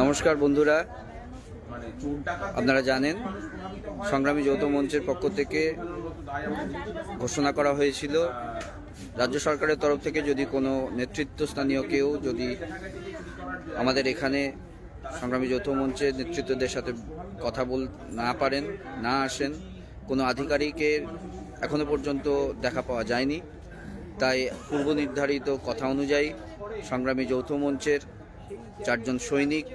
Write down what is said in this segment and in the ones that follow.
নমস্কার বন্ধুরা, আপনারা জানেন সংগ্রামী যৌথ মঞ্চের পক্ষ থেকে ঘোষণা করা হয়েছিল রাজ্য সরকারের তরফ থেকে যদি কোনো নেতৃত্বস্থানীয় কেউ যদি আমাদের এখানে সংগ্রামী যৌথ মঞ্চের নেতৃত্বদের সাথে কথা না পারেন, না আসেন, কোনো আধিকারিকের এখনো পর্যন্ত দেখা পাওয়া যায়নি। তাই পূর্ব নির্ধারিত কথা অনুযায়ী সংগ্রামী যৌথ মঞ্চের 4 জন সৈনিক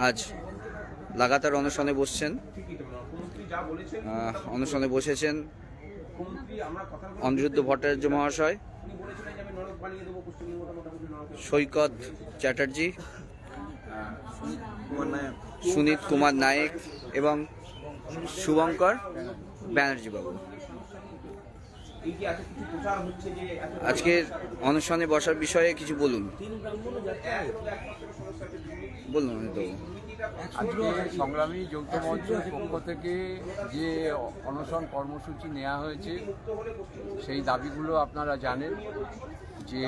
আজ লাগাতার অনশনে বসেছেন অনিরুদ্ধ ভট্টাচার্য মহাশয়, সৈকত চ্যাটার্জি, সুনীত কুমার নায়েক এবং শুভঙ্কর ব্যানার্জি বাবু। আজকের অনশনে বসার বিষয়ে কিছু বলুন। আজকে সংগ্রামী যৌথ মঞ্চের পক্ষ থেকে যে অনশন কর্মসূচি নেওয়া হয়েছে সেই দাবিগুলো আপনারা জানেন যে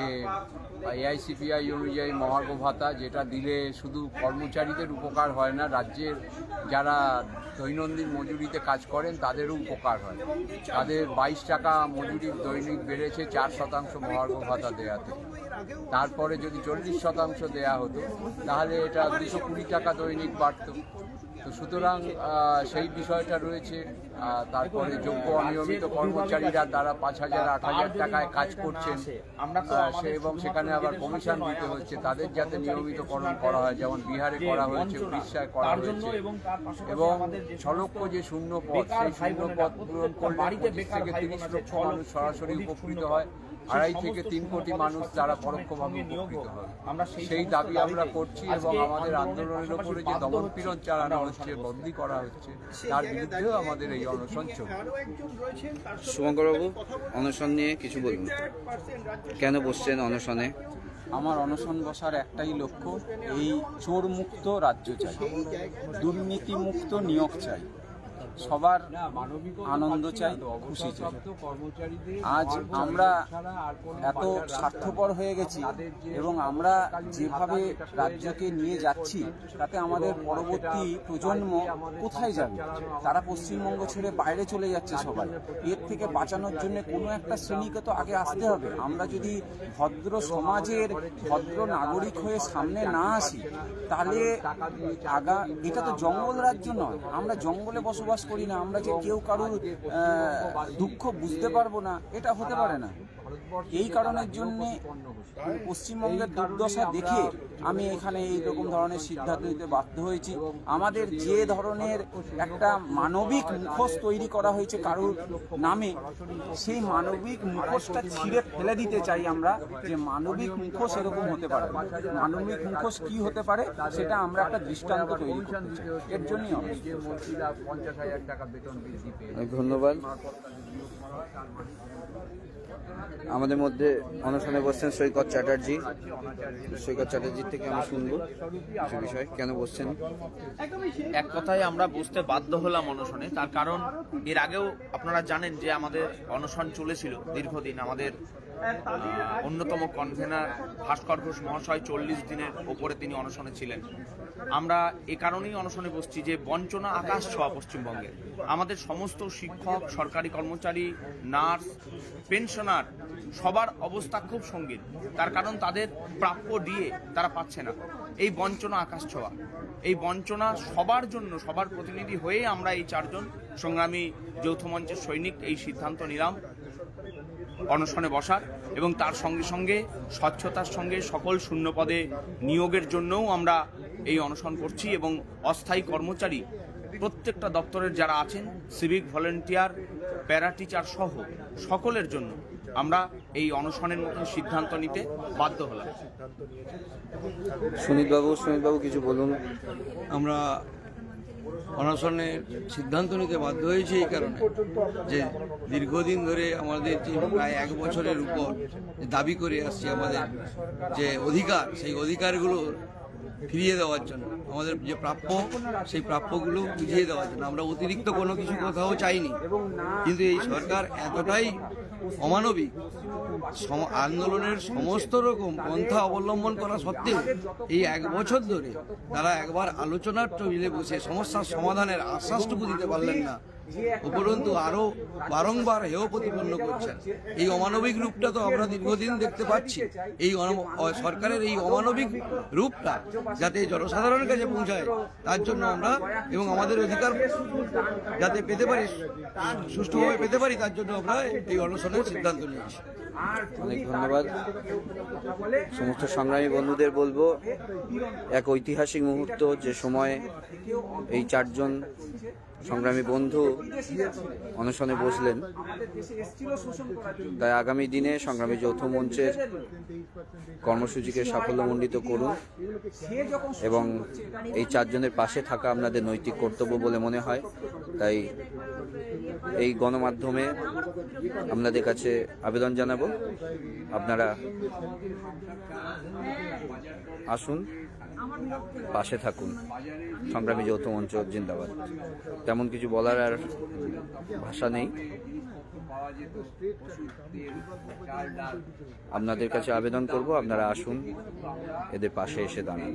এআইসিপিআই অনুযায়ী মহার্ঘ ভাতা যেটা দিলে শুধু কর্মচারীদের উপকার হয় না, রাজ্যের যারা দৈনন্দিন মজুরিতে কাজ করেন তাদেরও উপকার হয়। তাদের 22 টাকা মজুরির দৈনিক বেড়েছে 4% মহার্ঘ ভাতা দেওয়াতে। তারপরে যদি 40% দেয়া হতো তাহলে এটা 220 টাকা দৈনিক বাড়ত। তো সুতরাং সেই বিষয়টা রয়েছে। তারপরে যোগ্য অনিয়মিত কর্মচারীরা তারা 5,000 8,000 টাকায় কাজ করছেন এবং সেখানে আবার কমিশন দিতে হচ্ছে, তাদের যাতে নিয়মিতকরণ করা হয়, যেমন বিহারে করা হয়েছে, উড়িষ্যায় করা হয়েছে। এবং 6 লক্ষ যে শূন্য পদ, সেই শূন্য পদ পূরণ করলে 25 থেকে 30 লক্ষ মানুষ সরাসরি উপকৃত হয়, 2.5 থেকে 3 কোটি মানুষ তারা পরোক্ষভাবে উপকৃত হয়। সেই দাবি আমরা করছি এবং আমাদের আন্দোলনের উপরে যে দমনপীড়ন চালানো হচ্ছে, বন্দী করা হচ্ছে, তার বিরুদ্ধেও আমাদের এই অনশন চলছে। শুভঙ্কর বাবু, অনশন নিয়ে কিছু বলুন। কেন বসছেন অনশনে? আমার অনশন বসার একটাই লক্ষ্য, এই চোর মুক্ত রাজ্য চাই, দুর্নীতি মুক্ত নিয়োগ চাই, সবার আনন্দ চাই, খুশি চাই। আজ আমরা এত স্বার্থপর হয়ে গেছি এবং আমরা যেভাবে রাজ্যকে নিয়ে যাচ্ছি তাতে আমাদের পরবর্তী প্রজন্ম কোথায় যাবে? তারা পশ্চিমবঙ্গ ছেড়ে বাইরে চলে যাচ্ছে সবাই। এর থেকে বাঁচানোর জন্য কোনো একটা শ্রেণীকে তো আগে আসতে হবে। আমরা যদি ভদ্র সমাজের ভদ্র নাগরিক হয়ে সামনে না আসি তাহলে এটা তো জঙ্গল রাজ্য নয়, আমরা জঙ্গলে বসবাস করি না, আমরা যে কেউ কারোর দুঃখ বুঝতে পারবো না, এটা হতে পারে না। এই কারণের জন্য পশ্চিমবঙ্গের দুর্দশা দেখে আমি এখানে এইরকম ধরনের সিদ্ধান্ত নিতে বাধ্য হয়েছি। আমাদের যে ধরনের একটা মানবিক মুখোশ তৈরি করা হয়েছে কারোর নামে, সেই মানবিক মুখোশটা ছিঁড়ে ফেলে দিতে চাই আমরা, যে মানবিক মুখোশ এরকম হতে পারে। মানবিক মুখোশ কি হতে পারে সেটা আমরা একটা দৃষ্টান্ত তৈরি করতে চাই। এর জন্যই ধন্যবাদ। আমাদের মধ্যে অনশনে বসছেন সৈকত চ্যাটার্জির থেকে আমি শুনবো কিছু বিষয়। কেন বসছেন? এক কথায় আমরা বসতে বাধ্য হলাম অনশনে, তার কারণ এর আগেও আপনারা জানেন যে আমাদের অনশন চলেছিল দীর্ঘদিন। আমাদের অন্যতম কনভেনার ভাস্কর ঘোষ মহাশয় 40 দিনের ওপরে তিনি অনশনে ছিলেন। আমরা এ কারণেই অনশনে বসছি যে বঞ্চনা আকাশ ছোঁয়া পশ্চিমবঙ্গে। আমাদের সমস্ত শিক্ষক, সরকারি কর্মচারী, নার্স, পেনশনার সবার অবস্থা খুব সঙ্গীন। তার কারণ তাদের প্রাপ্য দিয়ে তারা পাচ্ছে না। এই বঞ্চনা আকাশ ছোঁয়া, এই বঞ্চনা সবার জন্য, সবার প্রতিনিধি হয়ে আমরা এই 4 জন সংগ্রামী যৌথ মঞ্চের সৈনিক এই সিদ্ধান্ত নিলাম অনশনে বসার, এবং তার সঙ্গে সঙ্গে স্বচ্ছতার সঙ্গে সকল শূন্য পদে নিয়োগের জন্যও আমরা এই অনশন করছি। এবং অস্থায়ী কর্মচারী প্রত্যেকটা দপ্তরের যারা আছেন, সিভিক ভলেন্টিয়ার, প্যারা টিচার সহ সকলের জন্য আমরা এই অনশনের মতন সিদ্ধান্ত নিতে বাধ্য হলাম। সুনীতবাবু কিছু বলুন। আমরা অনশনের সিদ্ধান্ত নিতে বাধ্য হয়েছি এই কারণে যে দীর্ঘদিন ধরে আমাদের যে প্রায় 1 বছরের উপর দাবি করে আসছি, আমাদের যে অধিকার, সেই অধিকারগুলো ফিরিয়ে দেওয়ার জন্য, আমাদের যে প্রাপ্য সেই প্রাপ্যগুলো বুঝিয়ে দেওয়ার জন্য। আমরা অতিরিক্ত কোনো কিছু কোথাও চাইনি, কিন্তু এই সরকার এতটাই অমানবিক, আন্দোলনের সমস্ত রকম পন্থা অবলম্বন করা সত্ত্বেও এই 1 বছর ধরে তারা একবার আলোচনার টেবিলে বসে সমস্যার সমাধানের আশ্বাসটুকু দিতে পারলেন না, উপরন্তু আরও বারংবার হেয় প্রতিপন্ন করছেন। এই অমানবিক রূপটা তো আমরা দীর্ঘদিন দেখতে পাচ্ছি। এই সরকারের এই অমানবিক রূপটা যাতে জনসাধারণের কাছে পৌঁছায় তার জন্য আমরা এবং আমাদের অধিকার যাতে পেতে পারি, সুষ্ঠুভাবে পেতে পারি, তার জন্য আমরা এই অনশনের সিদ্ধান্ত নিয়েছি। অনেক ধন্যবাদ। সমস্ত সংগ্রামী বন্ধুদের বলবো, এক ঐতিহাসিক মুহূর্ত, যে সময় এই 4 জন সংগ্রামী বন্ধু অনশনে বসলেন, তাই আগামী দিনে সংগ্রামী যৌথ মঞ্চের কর্মসূচিকে সাফল্যমণ্ডিত করুন এবং এই 4 জনের পাশে থাকা আপনাদের নৈতিক কর্তব্য বলে মনে হয়। তাই এই গণমাধ্যমে আপনাদের কাছে আবেদন জানাবো, আপনারা আসুন, পাশে থাকুন। সংগ্রামী যৌথ মঞ্চ জিন্দাবাদ। তেমন কিছু বলার আর ভাষা নেই। আপনাদের কাছে আবেদন করব, আপনারা আসুন, এদের পাশে এসে দাঁড়ান।